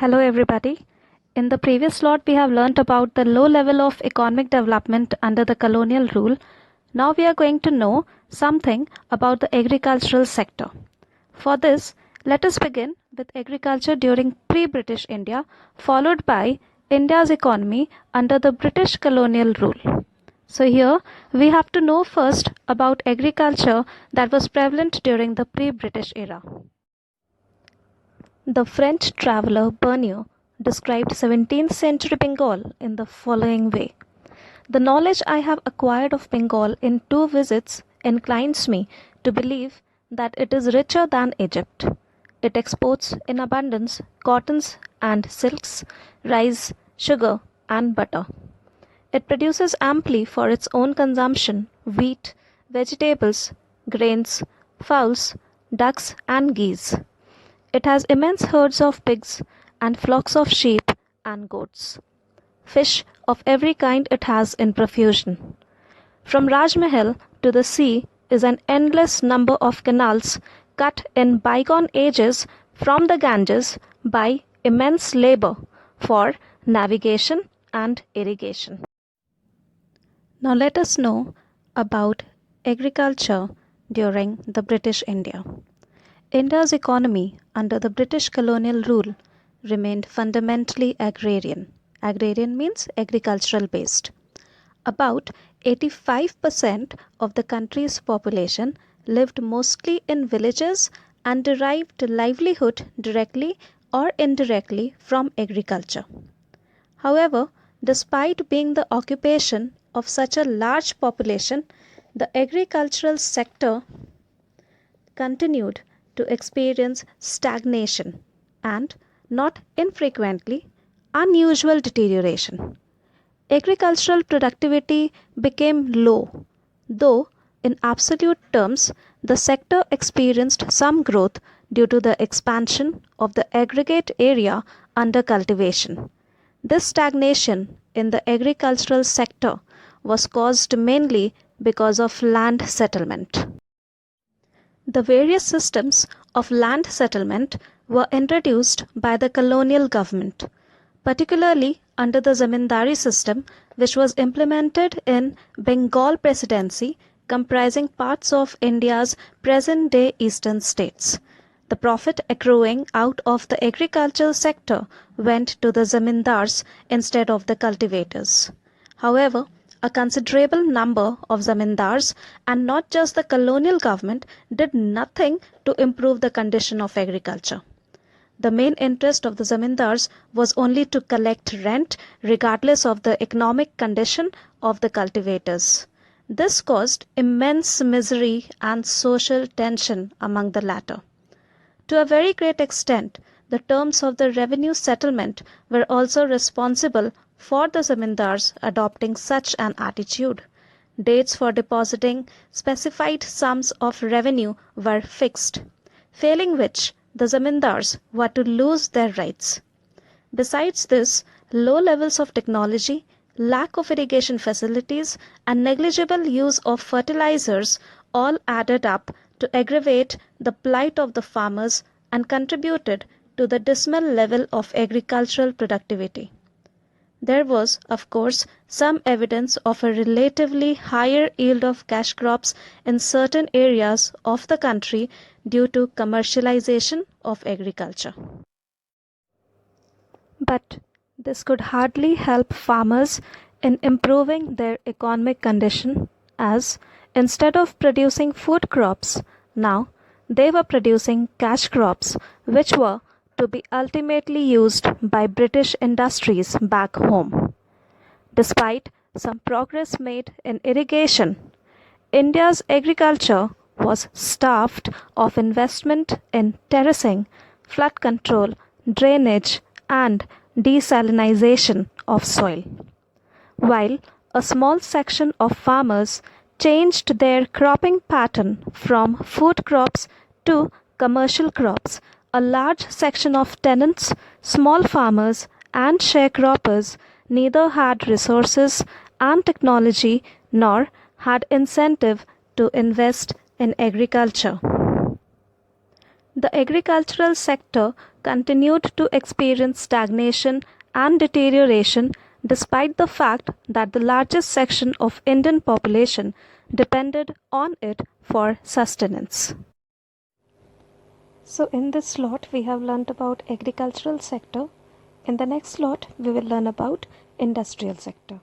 Hello, everybody. In the previous slot, we have learnt about the low level of economic development under the colonial rule. Now we are going to know something about the agricultural sector. For this, let us begin with agriculture during pre-British India, followed by India's economy under the British colonial rule. So here we have to know first about agriculture that was prevalent during the pre-British era. The French traveller Bernier described 17th century Bengal in the following way. The knowledge I have acquired of Bengal in 2 visits inclines me to believe that it is richer than Egypt. It exports in abundance cottons and silks, rice, sugar, and butter. It produces amply for its own consumption wheat, vegetables, grains, fowls, ducks, and geese. It has immense herds of pigs and flocks of sheep and goats. Fish of every kind it has in profusion. From Rajmahal to the sea is an endless number of canals cut in bygone ages from the Ganges by immense labor for navigation and irrigation. Now let us know about agriculture during the British India. India's economy under the British colonial rule remained fundamentally agrarian. Agrarian means agricultural based. About 85% of the country's population lived mostly in villages and derived livelihood directly or indirectly from agriculture. However, despite being the occupation of such a large population, the agricultural sector continued to experience stagnation and, not infrequently, unusual deterioration. Agricultural productivity became low, though in absolute terms the sector experienced some growth due to the expansion of the aggregate area under cultivation. This stagnation in the agricultural sector was caused mainly because of land settlement. The various systems of land settlement were introduced by the colonial government, particularly under the zamindari system, which was implemented in Bengal Presidency, comprising parts of India's present-day eastern states. The profit accruing out of the agricultural sector went to the zamindars instead of the cultivators. However, a considerable number of zamindars, and not just the colonial government, did nothing to improve the condition of agriculture. The main interest of the zamindars was only to collect rent regardless of the economic condition of the cultivators. This caused immense misery and social tension among the latter. To a very great extent, the terms of the revenue settlement were also responsible for the zamindars adopting such an attitude. Dates for depositing specified sums of revenue were fixed, failing which the zamindars were to lose their rights. Besides this, low levels of technology, lack of irrigation facilities, and negligible use of fertilizers all added up to aggravate the plight of the farmers and contributed to the dismal level of agricultural productivity. There was, of course, some evidence of a relatively higher yield of cash crops in certain areas of the country due to commercialization of agriculture. But this could hardly help farmers in improving their economic condition, as instead of producing food crops, now they were producing cash crops which were to be ultimately used by British industries back home. Despite some progress made in irrigation, India's agriculture was starved of investment in terracing, flood control, drainage, and desalinization of soil. While a small section of farmers changed their cropping pattern from food crops to commercial crops, a large section of tenants, small farmers, and sharecroppers neither had resources and technology nor had incentive to invest in agriculture. The agricultural sector continued to experience stagnation and deterioration despite the fact that the largest section of Indian population depended on it for sustenance. So in this slot we have learnt about agricultural sector. In the next slot we will learn about industrial sector.